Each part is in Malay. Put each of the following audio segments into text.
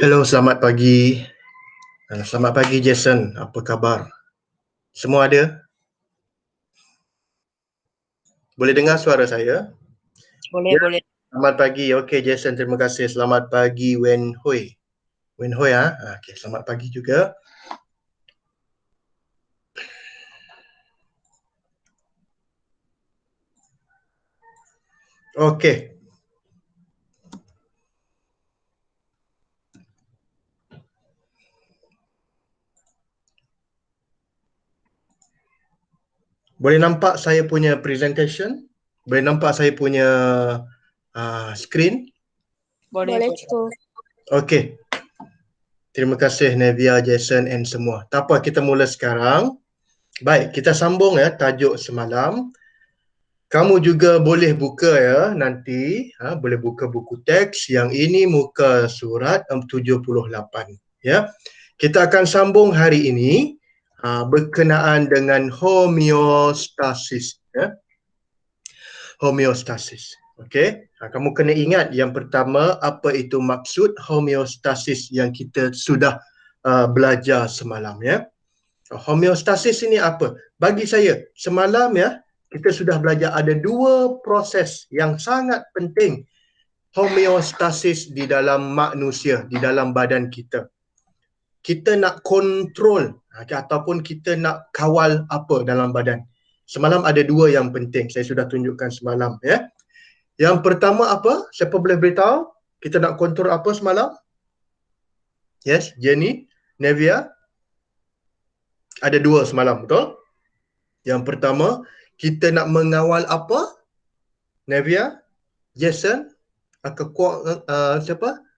Hello, selamat pagi. Selamat pagi Jason, apa khabar? Semua ada? Boleh dengar suara saya? Boleh, Ya. boleh. Selamat pagi. Okey Jason, terima kasih. Selamat pagi Wen Hui. Wen Hui Okey, selamat pagi juga. Okey. Boleh nampak saya punya presentation? Boleh nampak saya punya screen? Boleh, Cikgu. Okey. Terima kasih Nevia, Jason and semua. Tak apa, kita mula sekarang. Baik, kita sambung tajuk semalam. Kamu juga boleh buka nanti, boleh buka buku teks yang ini muka surat 78 ya. Kita akan sambung hari ini berkenaan dengan homeostasis ya. Homeostasis. Okey. Kamu kena ingat yang pertama, apa itu maksud homeostasis yang kita sudah belajar semalam ya. Homeostasis ini apa? Bagi saya semalam kita sudah belajar ada dua proses yang sangat penting homeostasis di dalam manusia, di dalam badan kita. Kita nak kontrol ataupun kita nak kawal apa dalam badan. Semalam ada dua yang penting, saya sudah tunjukkan semalam ya. Yang pertama apa? Siapa boleh beritahu? Kita nak kontrol apa semalam? Yes, Jenny, Nevia. Ada dua semalam, betul? Yang pertama, kita nak mengawal apa? Nevia, Jason, siapa?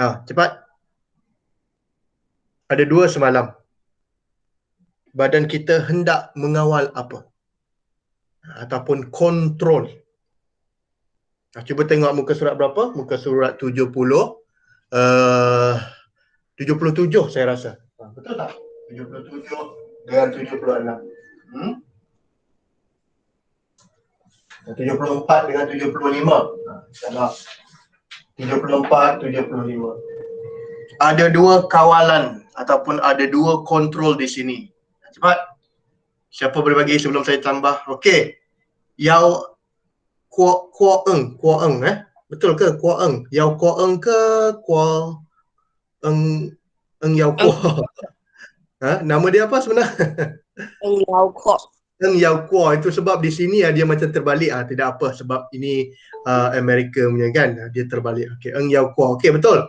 Cepat. Ada dua semalam. Badan kita hendak mengawal apa? Ataupun kontrol. Cuba tengok muka surat berapa? Muka surat 77 saya rasa. Betul tak? 77 dengan 76. 74 dengan 75. Salah. 74, 75. Ada dua kawalan ataupun ada dua kontrol di sini. Cepat. Siapa boleh bagi sebelum saya tambah? Okey. Yao Kuo Eng betul ke Kuo Eng? Yao Kuo Eng ke Kuo Eng Yao Kuo? Nama dia apa sebenarnya? Eng Yao Kuo. Eng Yao Kuo itu sebab di sini dia macam terbalik tidak apa sebab ini Amerika punya kan, dia terbalik. Okey, Eng Yao Kuo. Okey, betul.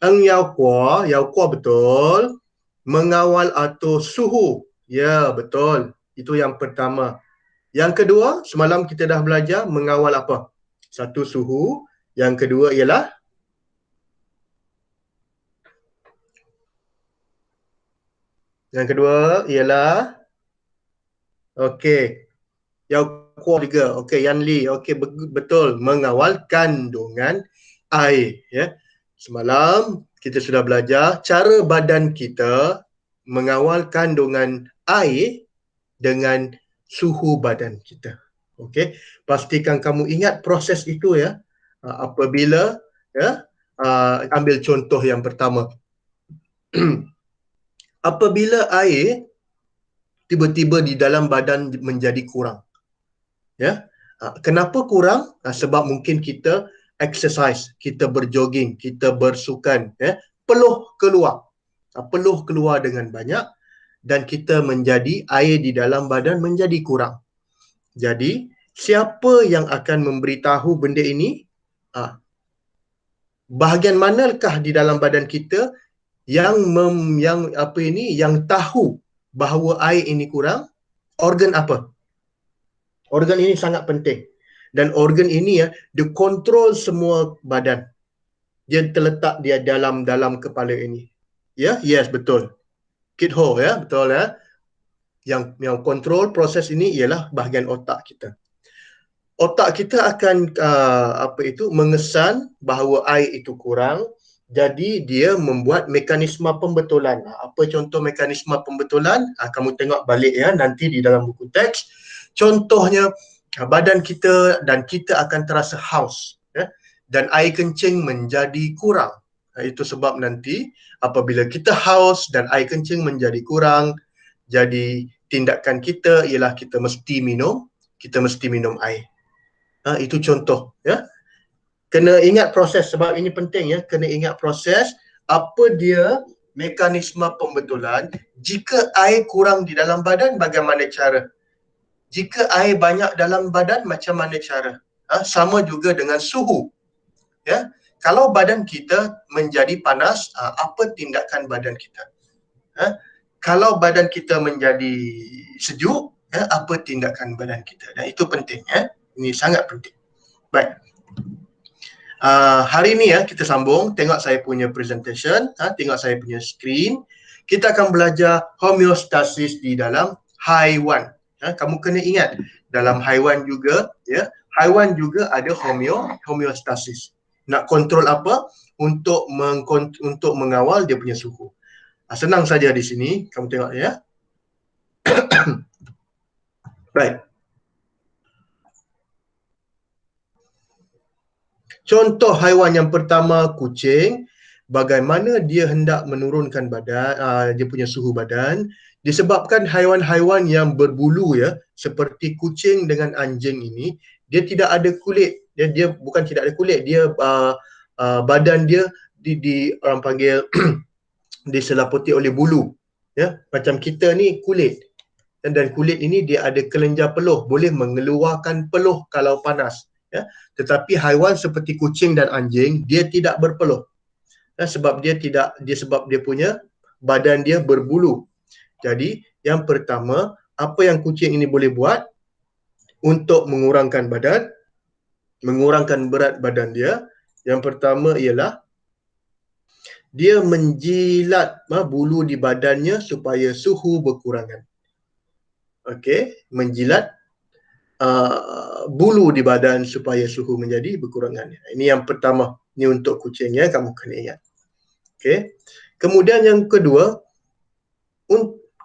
Eng Yao Kuo betul. Mengawal atau suhu. Ya, betul. Itu yang pertama. Yang kedua, semalam kita dah belajar mengawal apa? Satu, suhu. Yang kedua ialah okey. Yao Kuo juga. Okey, Yan Li. Okey, betul. Mengawal kandungan air ya. Semalam kita sudah belajar cara badan kita mengawal kandungan air dengan suhu badan kita. Okey, pastikan kamu ingat proses itu ya. Apabila ambil contoh yang pertama. Apabila air tiba-tiba di dalam badan menjadi kurang. Ya. Kenapa kurang? Sebab mungkin kita exercise, kita berjogging, kita bersukan ya. Peluh keluar dengan banyak dan kita menjadi air di dalam badan menjadi kurang. Jadi, siapa yang akan memberitahu benda ini? Bahagian manakah di dalam badan kita yang tahu bahawa air ini kurang? Organ apa? Organ ini sangat penting. Dan organ ini dia kontrol semua badan. Dia terletak dia dalam kepala ini. Ya, yes, betul. Kit Ho ya, betul ya. Yang kontrol proses ini ialah bahagian otak kita. Otak kita akan mengesan bahawa air itu kurang, jadi dia membuat mekanisme pembetulan. Apa contoh mekanisme pembetulan? Kamu tengok balik ya nanti di dalam buku teks. Contohnya badan kita dan kita akan terasa haus ya. dan air kencing menjadi kurang. Itu sebab nanti apabila kita haus dan air kencing menjadi kurang, jadi tindakan kita ialah kita mesti minum air. Itu contoh, ya. Kena ingat proses, sebab ini penting, ya. Kena ingat proses apa dia mekanisme pembetulan. Jika air kurang di dalam badan, bagaimana cara? Jika air banyak dalam badan, macam mana cara? Sama juga dengan suhu, ya. Kalau badan kita menjadi panas, apa tindakan badan kita? Kalau badan kita menjadi sejuk, apa tindakan badan kita? Dan itu penting, ya. Ini sangat penting. Baik. Hari ini, ya, kita sambung. Tengok saya punya presentation, tengok saya punya screen. Kita akan belajar homeostasis di dalam haiwan. Kamu kena ingat, dalam haiwan juga, ya, haiwan juga ada homeostasis. Nak kontrol apa? Untuk mengawal dia punya suhu. Senang saja di sini, kamu tengok, ya. Baik. Contoh haiwan yang pertama, kucing. Bagaimana dia hendak menurunkan badan, dia punya suhu badan, disebabkan haiwan-haiwan yang berbulu, ya, seperti kucing dengan anjing ini, dia tidak ada kulit. Dia bukan tidak ada kulit, dia badan dia orang panggil diselaputi oleh bulu, ya. Macam kita ni kulit, dan kulit ini dia ada kelenjar peluh, boleh mengeluarkan peluh kalau panas, ya. Tetapi haiwan seperti kucing dan anjing, dia tidak berpeluh, sebab sebab dia punya badan dia berbulu. Jadi yang pertama, apa yang kucing ini boleh buat untuk mengurangkan berat badan dia, yang pertama ialah dia menjilat bulu di badannya supaya suhu berkurangan. Okey, menjilat bulu di badan supaya suhu menjadi berkurangan. Ini yang pertama. Ini untuk kucing, ya, kamu kena ingat. Okey. Kemudian yang kedua,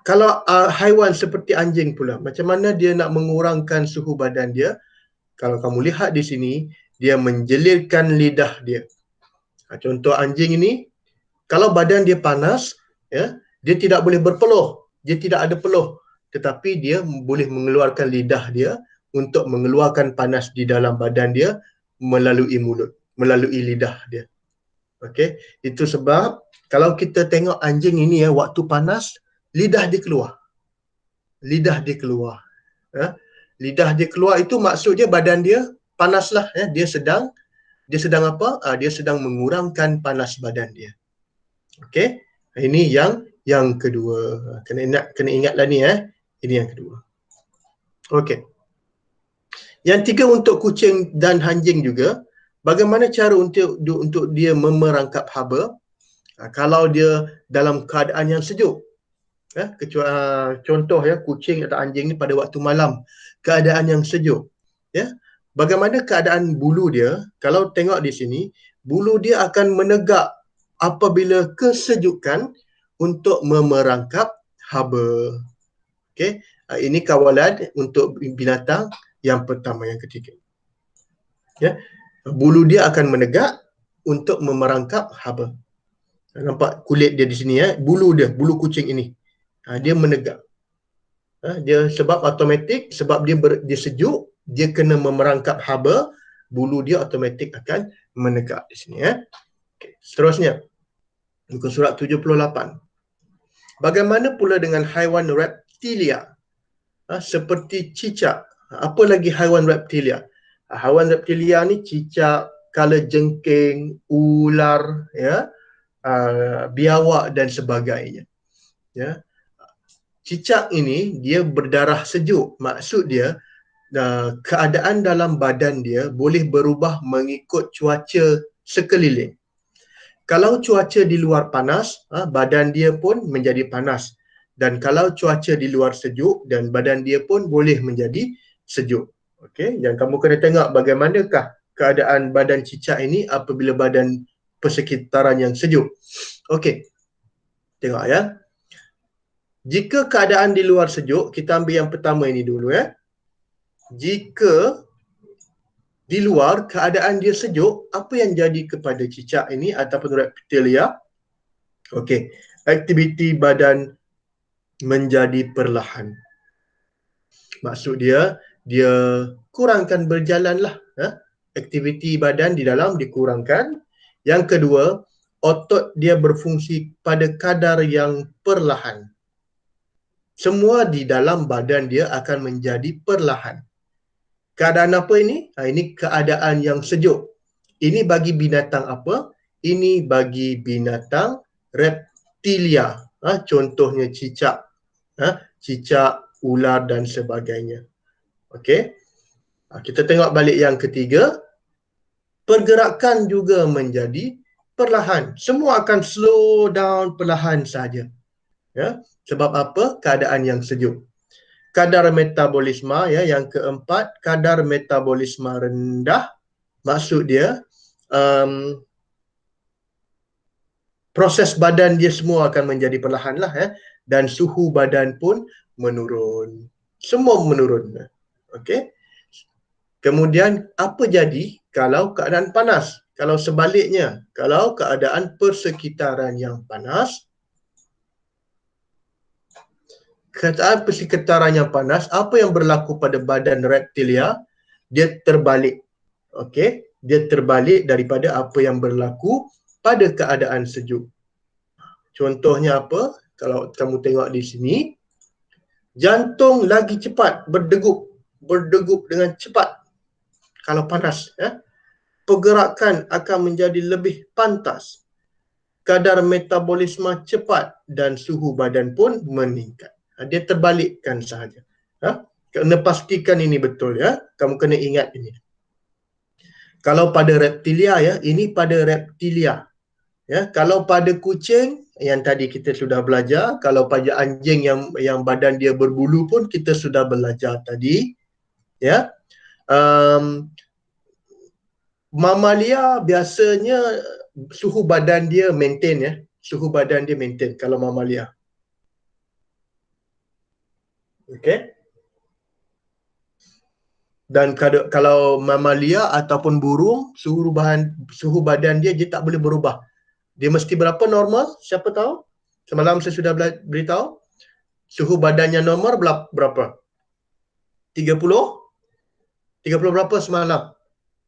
kalau haiwan seperti anjing pula, macam mana dia nak mengurangkan suhu badan dia? Kalau kamu lihat di sini, dia menjelirkan lidah dia. Contoh anjing ini, kalau badan dia panas, ya, dia tidak boleh berpeluh, dia tidak ada peluh, tetapi dia boleh mengeluarkan lidah dia untuk mengeluarkan panas di dalam badan dia melalui mulut, melalui lidah dia. Okey, itu sebab kalau kita tengok anjing ini, ya, waktu panas, lidah dia keluar. Lidah dia keluar. Lidah dia keluar itu maksudnya badan dia panaslah, ya. Dia sedang apa? Dia sedang mengurangkan panas badan dia. Okey. Ini yang kedua. Kena ingatlah ni, ya. Ini yang kedua. Okey. Yang tiga untuk kucing dan anjing juga, bagaimana cara untuk dia memerangkap haba kalau dia dalam keadaan yang sejuk. Contoh, ya, kucing atau anjing ni pada waktu malam, keadaan yang sejuk, ya. Bagaimana keadaan bulu dia? Kalau tengok di sini, bulu dia akan menegak apabila kesejukan untuk memerangkap haba. Okey, ini kawalan untuk binatang yang pertama, yang ketiga. Ya, bulu dia akan menegak untuk memerangkap haba. Nampak kulit dia di sini, ya, bulu bulu kucing ini. Dia menegak. Dia sebab automatik, sebab dia sejuk, dia kena memerangkap haba, bulu dia automatik akan menegak di sini, ya. Okay. Seterusnya, muka surat 78. Bagaimana pula dengan haiwan reptilia? Seperti cicak. Apa lagi haiwan reptilia? Haiwan reptilia ni cicak, kalajengking, ular, ya, biawak dan sebagainya. Ya. Cicak ini dia berdarah sejuk. Maksud dia keadaan dalam badan dia boleh berubah mengikut cuaca sekeliling. Kalau cuaca di luar panas, badan dia pun menjadi panas. Dan kalau cuaca di luar sejuk, dan badan dia pun boleh menjadi sejuk. Okey, dan kamu kena tengok bagaimanakah keadaan badan cicak ini apabila badan persekitaran yang sejuk. Okey. Tengok, ya. Jika keadaan di luar sejuk, kita ambil yang pertama ini dulu, ya. Jika di luar keadaan dia sejuk, apa yang jadi kepada cicak ini ataupun reptilia? Okey, aktiviti badan menjadi perlahan. Maksud dia kurangkan berjalan lah. Aktiviti badan di dalam dikurangkan. Yang kedua, otot dia berfungsi pada kadar yang perlahan. Semua di dalam badan dia akan menjadi perlahan. Keadaan apa ini? Ini keadaan yang sejuk. Ini bagi binatang apa? Ini bagi binatang reptilia. Contohnya cicak. Cicak, ular dan sebagainya. Okey. Kita tengok balik yang ketiga. Pergerakan juga menjadi perlahan. Semua akan slow down perlahan saja. Ya. Sebab apa? Keadaan yang sejuk. Kadar metabolisme, ya, yang keempat, kadar metabolisme rendah. Maksud dia proses badan dia semua akan menjadi perlahan lah, ya. Dan suhu badan pun menurun. Semua menurun. Okey. Kemudian apa jadi kalau keadaan panas? Kalau sebaliknya, kalau keadaan persekitaran yang panas, keadaan persekitaran yang panas, apa yang berlaku pada badan reptilia? Dia terbalik. Okey, dia terbalik daripada apa yang berlaku pada keadaan sejuk. Contohnya apa? Kalau kamu tengok di sini, jantung lagi cepat berdegup dengan cepat kalau panas, ya. Pergerakan akan menjadi lebih pantas. Kadar metabolisme cepat dan suhu badan pun meningkat. Dia terbalikkan sahaja. Kena pastikan ini betul, ya. Kamu kena ingat ini. Kalau pada reptilia, ya, ini pada reptilia. Ya, kalau pada kucing yang tadi kita sudah belajar, kalau pada anjing yang badan dia berbulu pun kita sudah belajar tadi, ya. Mamalia biasanya suhu badan dia maintain, ya. Suhu badan dia maintain kalau mamalia. Okey. Dan kalau mamalia ataupun burung, suhu badan dia tak boleh berubah. Dia mesti berapa normal? Siapa tahu? Semalam saya sudah beritahu. Suhu badannya normal berapa? 30? 30 berapa semalam?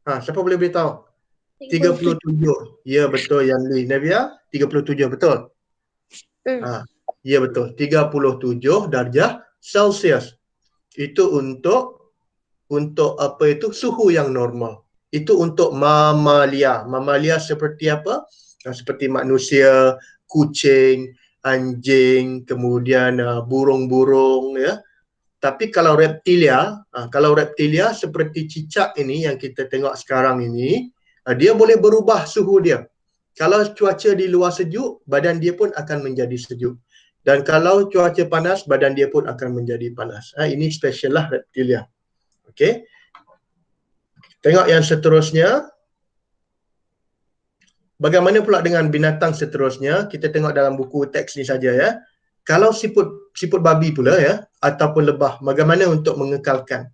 Siapa boleh beritahu? 37. Ya, betul Yanli. Navia, 37 betul? Ya, betul. 37 darjah Celsius. Itu untuk apa itu? Suhu yang normal. Itu untuk mamalia. Mamalia seperti apa? Seperti manusia, kucing, anjing, kemudian burung-burung, ya. Tapi kalau reptilia seperti cicak ini yang kita tengok sekarang ini, dia boleh berubah suhu dia. Kalau cuaca di luar sejuk, badan dia pun akan menjadi sejuk. Dan kalau cuaca panas, badan dia pun akan menjadi panas. Ini special lah reptilia. Okey. Tengok yang seterusnya. Bagaimana pula dengan binatang seterusnya? Kita tengok dalam buku teks ni saja, ya. Kalau siput babi pula, ya, ataupun lebah, bagaimana untuk mengekalkan?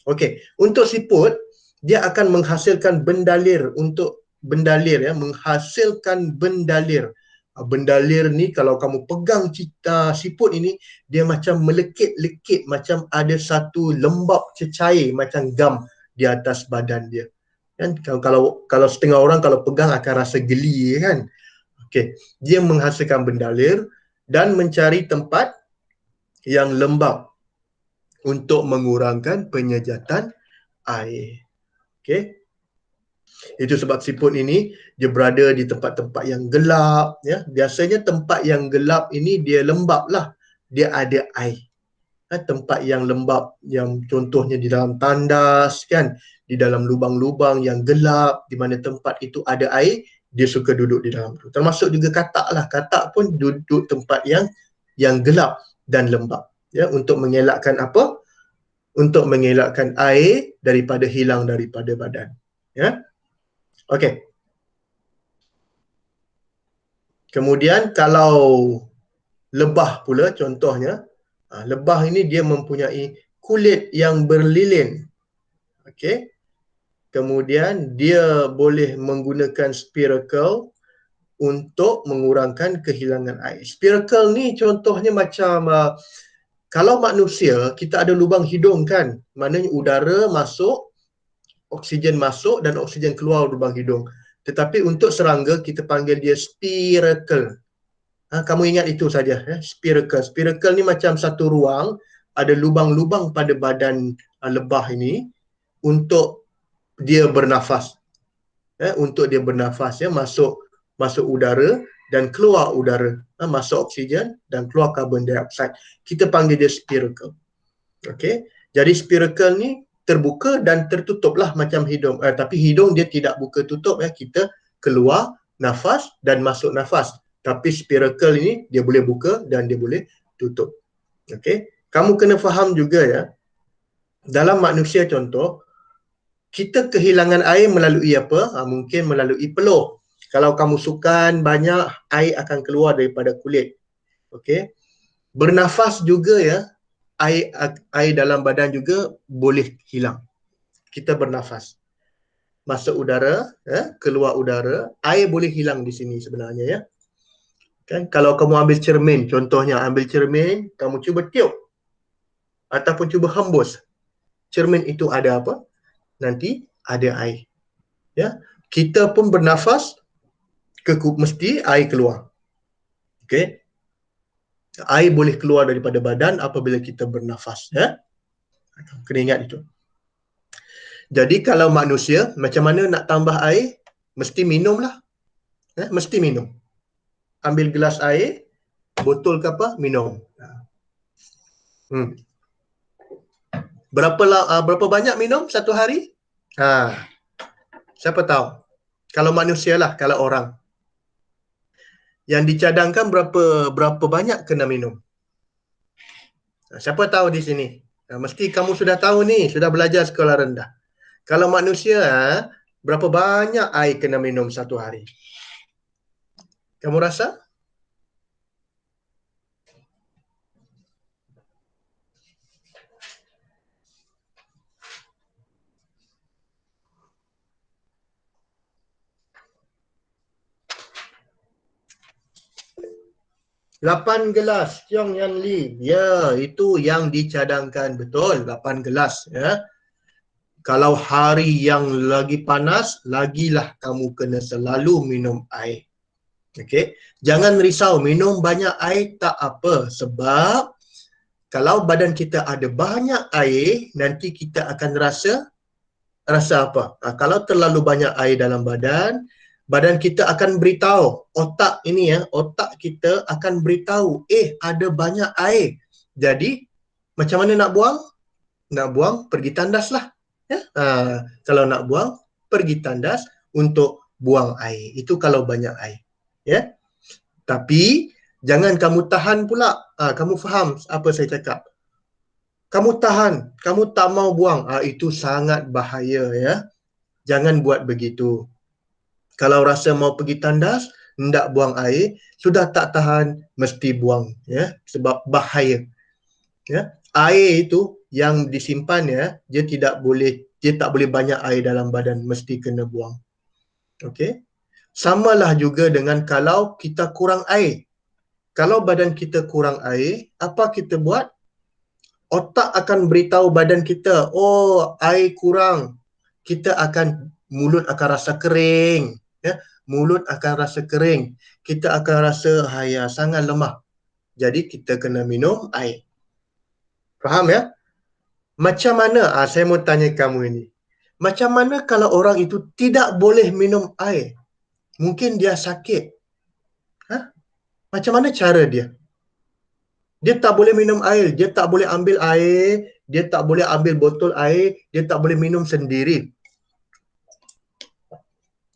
Okey, untuk siput dia akan menghasilkan bendalir ya, menghasilkan bendalir. Bendalir ni kalau kamu pegang siput ini, dia macam melekit-lekit, macam ada satu lembap cecair macam gam di atas badan dia. Kan kalau setengah orang kalau pegang akan rasa geli, kan. Okey, dia menghasilkan bendalir dan mencari tempat yang lembap untuk mengurangkan penyejatan air. Okey. Itu sebab siput ini dia berada di tempat-tempat yang gelap, ya. Biasanya tempat yang gelap ini dia lembap lah. Dia ada air. Tempat yang lembap, yang contohnya di dalam tandas, kan, di dalam lubang-lubang yang gelap, di mana tempat itu ada air, dia suka duduk di dalam tu. Termasuk juga katak lah. Katak pun duduk tempat yang gelap dan lembap, ya, untuk mengelakkan apa? Untuk mengelakkan air daripada hilang daripada badan, ya. Okey. Kemudian kalau lebah pula contohnya, lebah ini dia mempunyai kulit yang berlilin. Okey. Kemudian dia boleh menggunakan spiracle untuk mengurangkan kehilangan air. Spiracle ni contohnya macam kalau manusia kita ada lubang hidung kan, maknanya udara masuk, oksigen masuk dan oksigen keluar lubang hidung. Tetapi untuk serangga kita panggil dia spiracle. Kamu ingat itu saja, spiracle. Spiracle ni macam satu ruang, ada lubang-lubang pada badan lebah ini untuk dia bernafas. Untuk dia bernafas, masuk udara dan keluar udara. Masuk oksigen dan keluar karbon dioksida. Kita panggil dia spiracle. Okey. Jadi spiracle ni terbuka dan tertutuplah macam hidung. Tapi hidung dia tidak buka tutup, kita keluar nafas dan masuk nafas. Tapi spiracle ini dia boleh buka dan dia boleh tutup. Okey. Kamu kena faham juga ya. Dalam manusia contoh, kita kehilangan air melalui apa? Mungkin melalui peluh. Kalau kamu sukan banyak, air akan keluar daripada kulit. Okey. Bernafas juga ya, air dalam badan juga boleh hilang. Kita bernafas. Masuk udara, keluar udara, air boleh hilang di sini sebenarnya ya. Kan kalau kamu ambil cermin, contohnya ambil cermin, kamu cuba tiup ataupun cuba hembus. Cermin itu ada apa? Nanti ada air. Ya. Kita pun bernafas, mesti air keluar. Okey. Air boleh keluar daripada badan apabila kita bernafas ya. Kena ingat itu. Jadi kalau manusia macam mana nak tambah air? Mesti minumlah. Mesti minum. Ambil gelas air, botol ke apa, minum. Berapa banyak minum satu hari? Siapa tahu? Kalau manusia lah, kalau orang. Yang dicadangkan berapa banyak kena minum? Siapa tahu di sini? Mesti kamu sudah tahu ni, sudah belajar sekolah rendah. Kalau manusia, berapa banyak air kena minum satu hari? Kamu rasa? Lapan gelas, Tiong Yan Li. Ya, itu yang dicadangkan. Betul, 8 gelas. Ya. Kalau hari yang lagi panas, lagilah kamu kena selalu minum air. Okey. Jangan risau, minum banyak air tak apa. Sebab kalau badan kita ada banyak air, nanti kita akan rasa apa? Kalau terlalu banyak air dalam badan kita akan beritahu, otak kita akan beritahu, ada banyak air. Jadi, macam mana nak buang? Nak buang, pergi tandas lah. Ya? Kalau nak buang, pergi tandas untuk buang air. Itu kalau banyak air. Ya? Tapi, jangan kamu tahan pula. Kamu faham apa saya cakap? Kamu tahan, kamu tak mau buang. Itu sangat bahaya ya. Jangan buat begitu. Kalau rasa mau pergi tandas, hendak buang air, sudah tak tahan, mesti buang ya, sebab bahaya. Ya. Air itu yang disimpan ya, dia tak boleh banyak air dalam badan, mesti kena buang. Okey. Samalah juga dengan kalau kita kurang air. Kalau badan kita kurang air, apa kita buat? Otak akan beritahu badan kita, air kurang. Mulut akan rasa kering. Ya? Mulut akan rasa kering. Kita akan rasa sangat lemah. Jadi kita kena minum air. Faham ya? Macam mana? Saya mau tanya kamu ini. Macam mana kalau orang itu tidak boleh minum air? Mungkin dia sakit. Macam mana cara dia? Dia tak boleh minum air, dia tak boleh ambil air, dia tak boleh ambil botol air, dia tak boleh minum sendiri.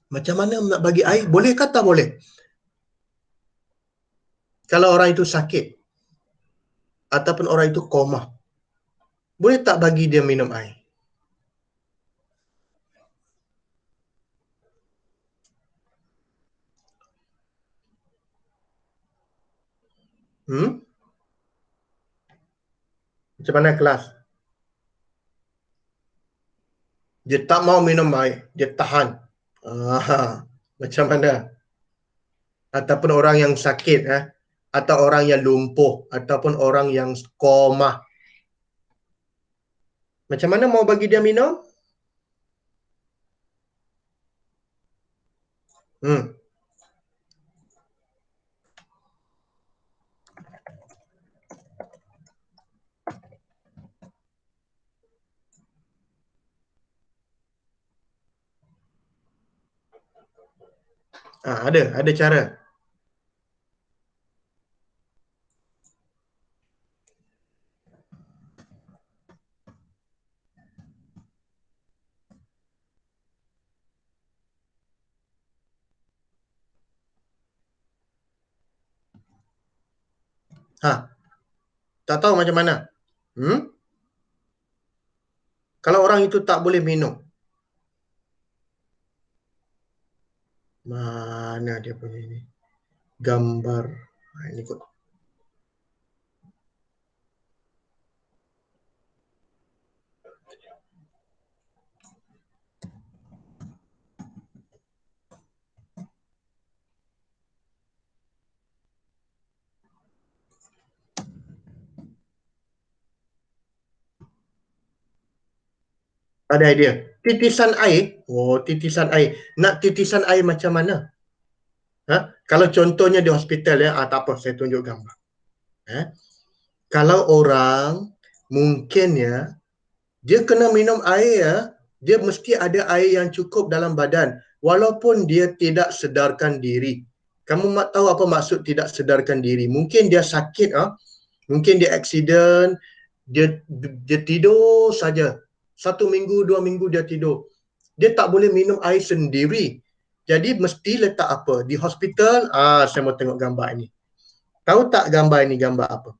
Macam mana nak bagi air? Boleh ke tak boleh? Kalau orang itu sakit ataupun orang itu koma, boleh tak bagi dia minum air? Macam mana kelas? Dia tak mau minum air, dia tahan. Macam mana? Ataupun orang yang sakit, atau orang yang lumpuh, ataupun orang yang koma. Macam mana mau bagi dia minum? Hmm. Ada cara. Tak tahu macam mana. Kalau orang itu tak boleh minum, mana dia punya ini? Gambar. Ini kot. Ada idea. Titisan air. Oh, titisan air. Nak titisan air macam mana? Kalau contohnya di hospital ya, tak apa, saya tunjuk gambar. Kalau orang mungkin ya, dia kena minum air ya, dia mesti ada air yang cukup dalam badan walaupun dia tidak sedarkan diri. Kamu tahu apa maksud tidak sedarkan diri? Mungkin dia sakit, mungkin dia accident, dia tidur saja. 1 minggu, 2 minggu dia tidur. Dia tak boleh minum air sendiri. Jadi mesti letak apa? Di hospital, saya mau tengok gambar ini. Tahu tak gambar ini gambar apa?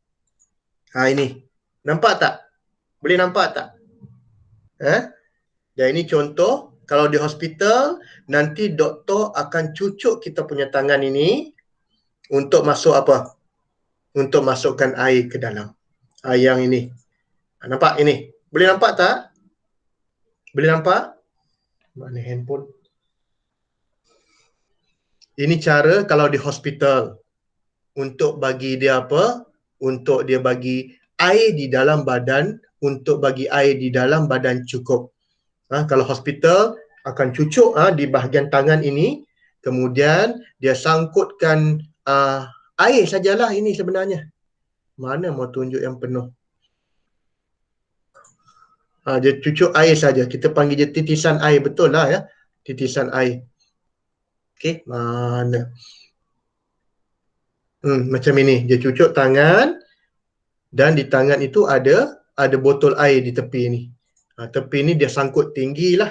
Ini. Nampak tak? Boleh nampak tak? Dan ini contoh, kalau di hospital, nanti doktor akan cucuk kita punya tangan ini untuk masuk apa? Untuk masukkan air ke dalam. Yang ini. Nampak ini? Boleh nampak tak? Boleh nampak? Mana handphone? Ini cara kalau di hospital. Untuk bagi dia apa? Untuk dia bagi air di dalam badan, untuk bagi air di dalam badan cukup. Kalau hospital akan cucuk di bahagian tangan ini, kemudian dia sangkutkan air sajalah ini sebenarnya. Mana mau tunjuk yang penuh? Dia cucuk air saja. Kita panggil dia titisan air, betul lah ya. Titisan air. Okey, mana? Macam ini. Dia cucuk tangan dan di tangan itu ada botol air di tepi ini. Tepi ini dia sangkut tinggi lah.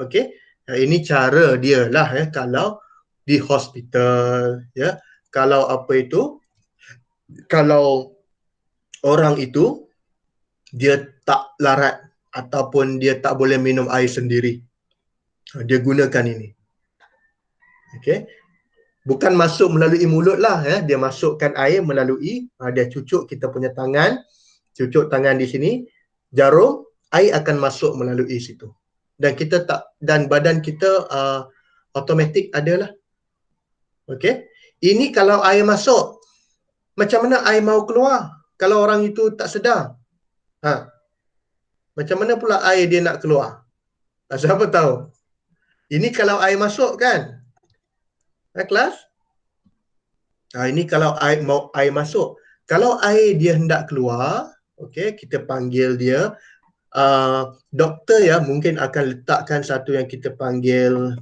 Okey. Ini cara dia lah ya kalau di hospital ya. Kalau apa itu? Kalau orang itu dia tak larat ataupun dia tak boleh minum air sendiri, dia gunakan ini. Okey. Bukan masuk melalui mulut lah ya. Dia masukkan air melalui dia cucuk kita punya tangan, cucuk tangan di sini, jarum, air akan masuk melalui situ. Dan kita tak, dan badan kita automatik adalah. Okey. Ini kalau air masuk, macam mana air mau keluar kalau orang itu tak sedar? Macam mana pula air dia nak keluar? Siapa tahu? Ini kalau air masuk kan? Kelas? Ini kalau air masuk. Kalau air dia hendak keluar, okey, kita panggil dia. Doktor ya mungkin akan letakkan satu yang kita panggil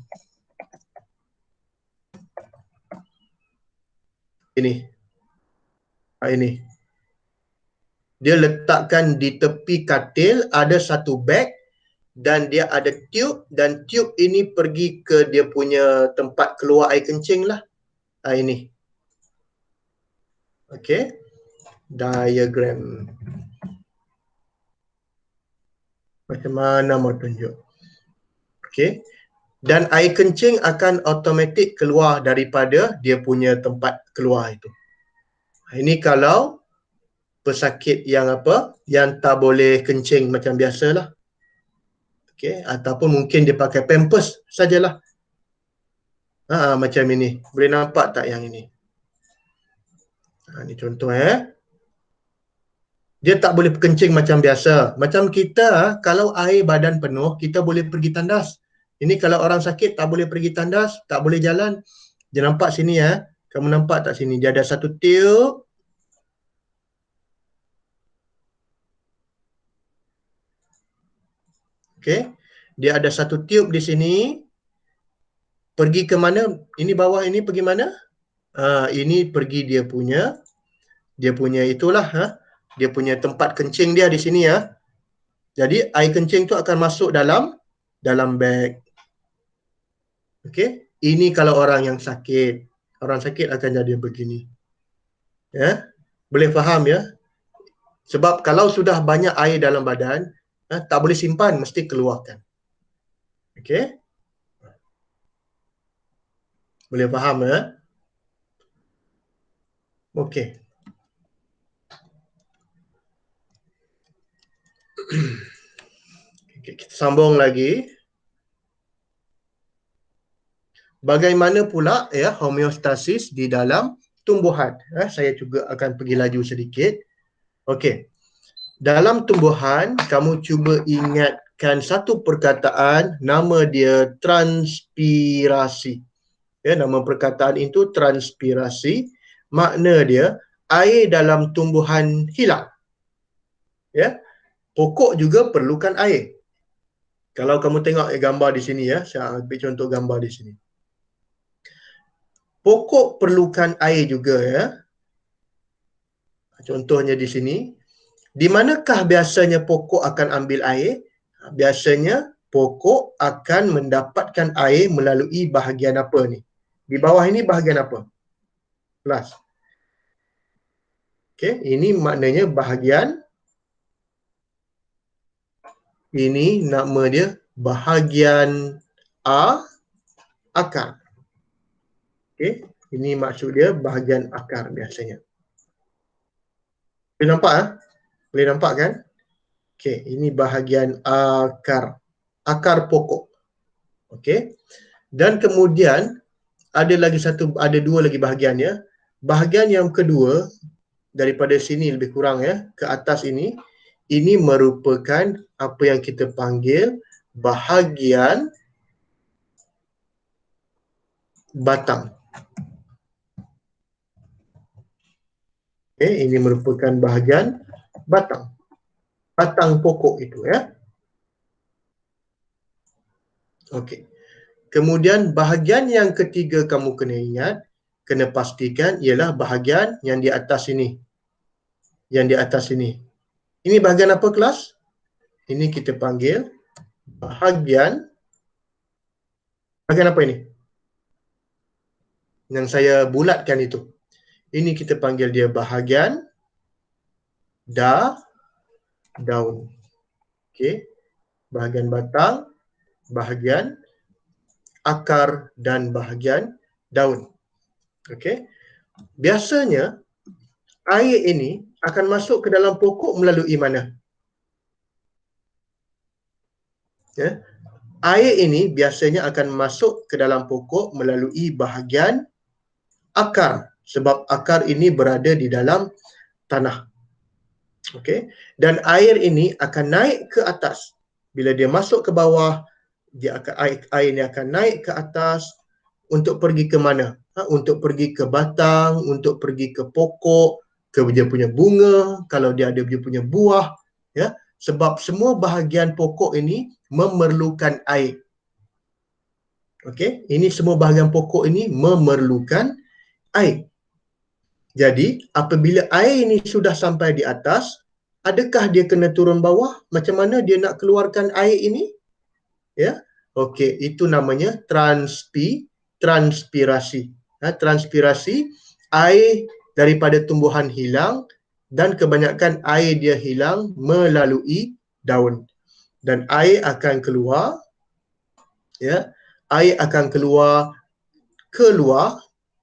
ini. Ini. Dia letakkan di tepi katil ada satu beg dan dia ada tube dan tube ini pergi ke dia punya tempat keluar air kencing lah. Ini. Okey. Diagram. Macam mana mau tunjuk? Okey. Dan air kencing akan automatik keluar daripada dia punya tempat keluar itu. Ini kalau pesakit yang apa? Yang tak boleh kencing macam biasalah. Okey, ataupun mungkin dia pakai pampers sajalah. Macam ini. Boleh nampak tak yang ini? Ini contoh Dia tak boleh kencing macam biasa. Macam kita, kalau air badan penuh, kita boleh pergi tandas. Ini kalau orang sakit tak boleh pergi tandas, tak boleh jalan. Dia nampak sini Kamu nampak tak sini? Dia ada satu tiub. Okey. Dia ada satu tiub di sini. Pergi ke mana? Ini bawah ini pergi mana? Ini pergi dia punya itulah dia punya tempat kencing dia di sini Jadi air kencing tu akan masuk dalam beg. Okey. Ini kalau orang yang sakit. Orang sakit akan jadi begini. Boleh faham Sebab kalau sudah banyak air dalam badan, tak boleh simpan, mesti keluarkan. Okey. Boleh faham Okey. Okay, kita sambung lagi. Bagaimana pula homeostasis di dalam tumbuhan? Saya juga akan pergi laju sedikit. Okey. Dalam tumbuhan, kamu cuba ingatkan satu perkataan, nama dia transpirasi. Nama perkataan itu transpirasi. Makna dia air dalam tumbuhan hilang. Pokok juga perlukan air. Kalau kamu tengok gambar di sini saya ambil contoh gambar di sini. Pokok perlukan air juga Contohnya di sini. Di manakah biasanya pokok akan ambil air? Biasanya pokok akan mendapatkan air melalui bahagian apa ni? Di bawah ini bahagian apa? Kelas. Okey, ini maknanya bahagian, ini nama dia bahagian akar. Okey, ini maksud dia bahagian akar biasanya. Boleh nampak Boleh nampak kan? Okey, ini bahagian akar. Akar pokok. Okey. Dan kemudian ada dua lagi bahagian Bahagian yang kedua daripada sini lebih kurang ke atas ini merupakan apa yang kita panggil bahagian batang. Ini merupakan bahagian batang. Batang pokok itu Okey. Kemudian bahagian yang ketiga kamu kena ingat, kena pastikan ialah bahagian yang di atas ini. Yang di atas ini. Ini bahagian apa kelas? Ini kita panggil bahagian apa ini? Yang saya bulatkan itu. Ini kita panggil dia bahagian daun. Okey. Bahagian batang, bahagian akar dan bahagian daun. Okey. Biasanya air ini akan masuk ke dalam pokok melalui mana? Air ini biasanya akan masuk ke dalam pokok melalui bahagian akar, sebab akar ini berada di dalam tanah. Okey. Dan air ini akan naik ke atas. Bila dia masuk ke bawah, air ini akan naik ke atas untuk pergi ke mana? Untuk pergi ke batang, untuk pergi ke pokok, ke dia punya bunga, kalau dia ada dia punya buah, sebab semua bahagian pokok ini memerlukan air. Okey, ini semua bahagian pokok ini memerlukan air. Jadi, apabila air ini sudah sampai di atas, adakah dia kena turun bawah? Macam mana dia nak keluarkan air ini? Okey, itu namanya transpirasi. Transpirasi, air daripada tumbuhan hilang dan kebanyakan air dia hilang melalui daun. Dan air akan keluar, air akan keluar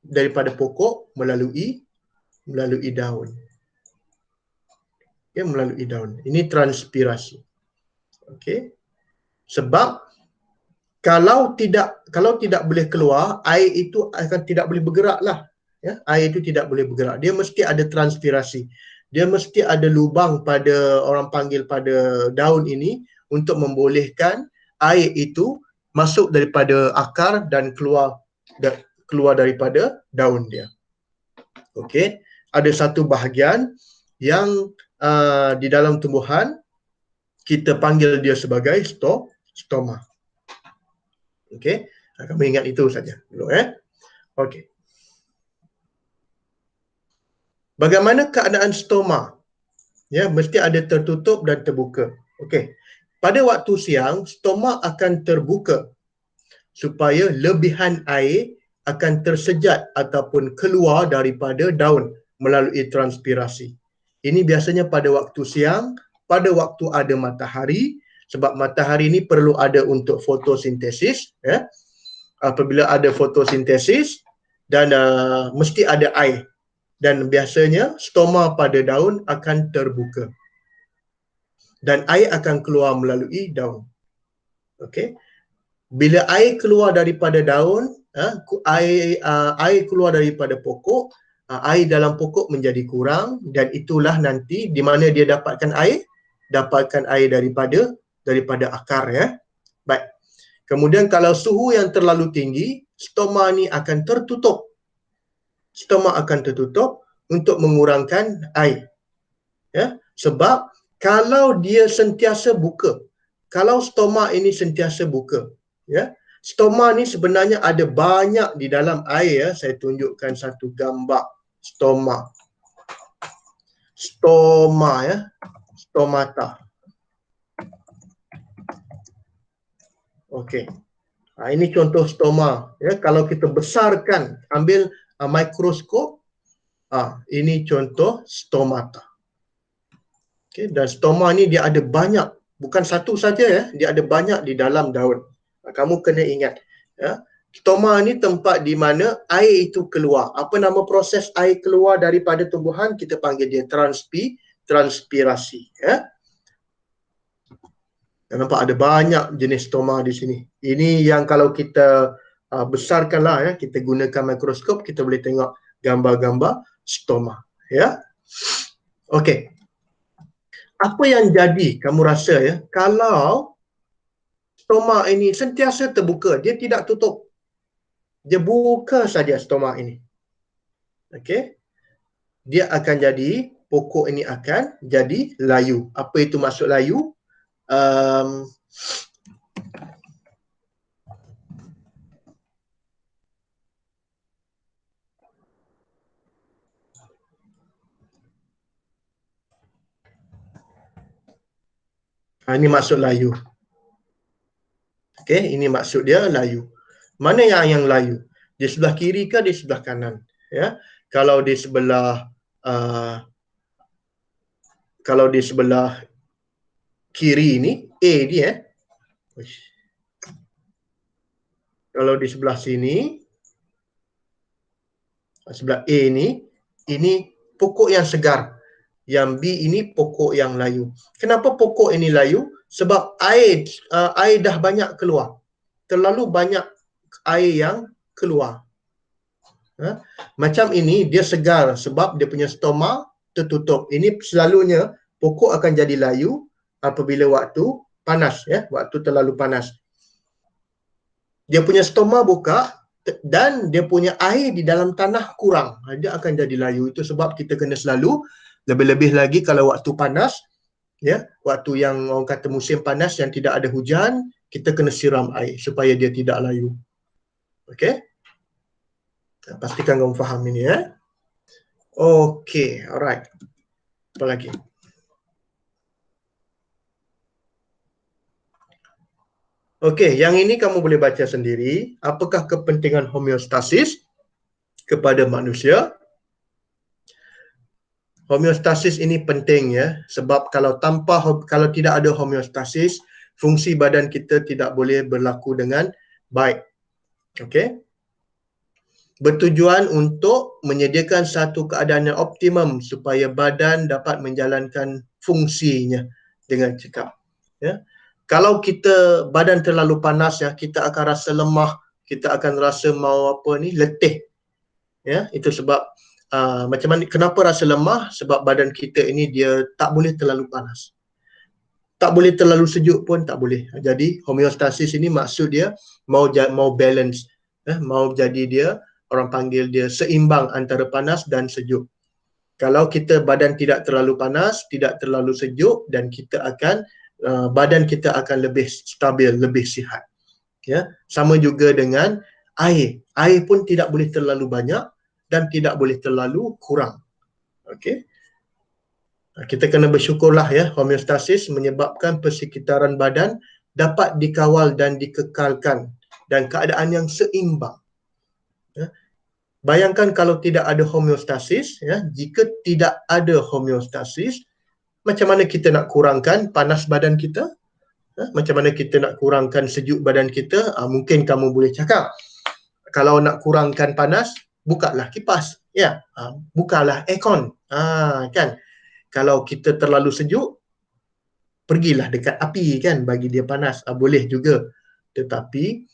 daripada pokok melalui daun. Melalui daun. Ini transpirasi. Okey. Sebab kalau tidak boleh keluar, air itu akan tidak boleh bergerak lah. Ya, air itu tidak boleh bergerak. Dia mesti ada transpirasi. Dia mesti ada lubang pada, orang panggil pada daun ini untuk membolehkan air itu masuk daripada akar dan keluar daripada daun dia. Okey, ada satu bahagian yang di dalam tumbuhan kita panggil dia sebagai stoma. Okey, kamu ingat itu saja dulu Okey. Bagaimana keadaan stoma? Ya, mesti ada tertutup dan terbuka. Okey. Pada waktu siang, stoma akan terbuka supaya lebihan air akan tersejat ataupun keluar daripada daun melalui transpirasi. Ini biasanya pada waktu siang, pada waktu ada matahari, sebab matahari ini perlu ada untuk fotosintesis. Apabila ada fotosintesis dan mesti ada air. Dan biasanya stoma pada daun akan terbuka. Dan air akan keluar melalui daun. Okey. Bila air keluar daripada daun, air keluar daripada pokok, air dalam pokok menjadi kurang dan itulah nanti di mana dia dapatkan air? Dapatkan air daripada akar Baik. Kemudian kalau suhu yang terlalu tinggi, stoma ni akan tertutup. Stoma akan tertutup untuk mengurangkan air. Sebab kalau dia sentiasa buka, kalau stoma ini sentiasa buka, stoma ni sebenarnya ada banyak di dalam air. Saya tunjukkan satu gambar stoma. Stomata. Okey. Ini contoh stoma. Kalau kita besarkan, ambil mikroskop, ini contoh stomata. Okay, dan stoma ni dia ada banyak, bukan satu saja dia ada banyak di dalam daun. Kamu kena ingat, stoma ni tempat di mana air itu keluar. Apa nama proses air keluar daripada tumbuhan? Kita panggil dia transpirasi. Nampak ada banyak jenis stoma di sini. Ini yang kalau kita besarkanlah kita gunakan mikroskop, kita boleh tengok gambar-gambar stoma. Okey. Apa yang jadi kamu rasa kalau stoma ini sentiasa terbuka, dia tidak tutup. Dia buka saja stoma ini. Okey. Dia akan jadi, pokok ini akan jadi layu. Apa itu maksud layu? Ini maksud layu. Okey, ini maksud dia layu. Mana yang layu? Di sebelah kiri ke di sebelah kanan? Kalau di sebelah kiri ini, A ni kalau di sebelah sini, sebelah A ni, ini pokok yang segar. Yang B ini pokok yang layu. Kenapa pokok ini layu? Sebab air dah banyak keluar. Terlalu banyak air yang keluar. Macam ini dia segar sebab dia punya stoma tertutup. Ini selalunya pokok akan jadi layu apabila waktu panas, waktu terlalu panas. Dia punya stoma buka dan dia punya air di dalam tanah kurang. Dia akan jadi layu. Itu sebab kita kena selalu, lebih-lebih lagi kalau waktu panas, waktu yang orang kata musim panas yang tidak ada hujan, kita kena siram air supaya dia tidak layu. Okey? Pastikan kamu faham ini Okey, alright. Apa lagi? Okey, yang ini kamu boleh baca sendiri. Apakah kepentingan homeostasis kepada manusia? Homeostasis ini penting sebab kalau tidak ada homeostasis, fungsi badan kita tidak boleh berlaku dengan baik. Okey? Bertujuan untuk menyediakan satu keadaan yang optimum supaya badan dapat menjalankan fungsinya dengan cekap. Kalau kita badan terlalu panas ya, kita akan rasa lemah, kita akan rasa mau letih. Ya, itu sebab macam mana, kenapa rasa lemah? Sebab badan kita ini dia tak boleh terlalu panas. Tak boleh terlalu sejuk pun tak boleh. Jadi homeostasis ini maksud dia mau balance, mau jadi dia, orang panggil dia seimbang antara panas dan sejuk. Kalau kita badan tidak terlalu panas, tidak terlalu sejuk, dan kita akan badan kita akan lebih stabil, lebih sihat. Ya, sama juga dengan air. Air pun tidak boleh terlalu banyak dan tidak boleh terlalu kurang. Okey. Kita kena bersyukurlah ya, homeostasis menyebabkan persekitaran badan dapat dikawal dan dikekalkan dan keadaan yang seimbang. Ya. Bayangkan kalau tidak ada homeostasis, ya, jika tidak ada homeostasis, macam mana kita nak kurangkan panas badan kita? Macam mana kita nak kurangkan sejuk badan kita? Mungkin kamu boleh cakap, kalau nak kurangkan panas, bukalah kipas, ya, bukalah aircon, kan? Kalau kita terlalu sejuk, pergilah dekat api, kan, bagi dia panas. Boleh juga. Tetapi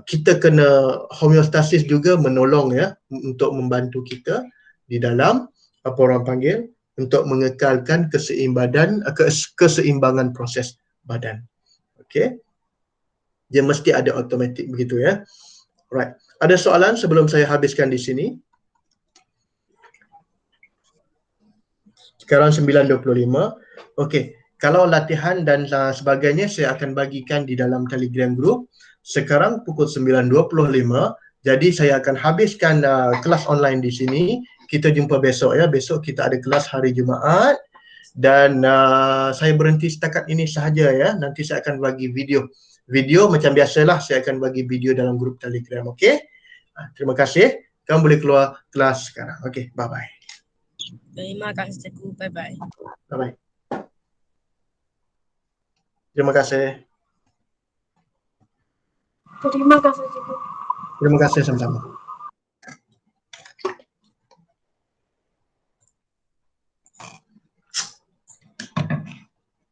kita kena homeostasis juga menolong ya, untuk membantu kita di dalam apa orang panggil, untuk mengekalkan keseimbangan proses badan. Okey. Dia mesti ada automatik begitu ya. Right. Ada soalan sebelum saya habiskan di sini? Sekarang 9.25. Okey. Kalau latihan dan sebagainya saya akan bagikan di dalam Telegram group. Sekarang pukul 9.25. Jadi saya akan habiskan kelas online di sini. Kita jumpa besok ya. Besok kita ada kelas hari Jumaat. Dan saya berhenti setakat ini sahaja ya. Nanti saya akan bagi video. Video macam biasalah, saya akan bagi video dalam grup Telegram. Okey. Terima kasih. Kamu boleh keluar kelas sekarang. Okey, bye-bye. Terima kasih cikgu. Bye-bye. Bye-bye. Terima kasih. Terima kasih cikgu. Terima kasih sama-sama.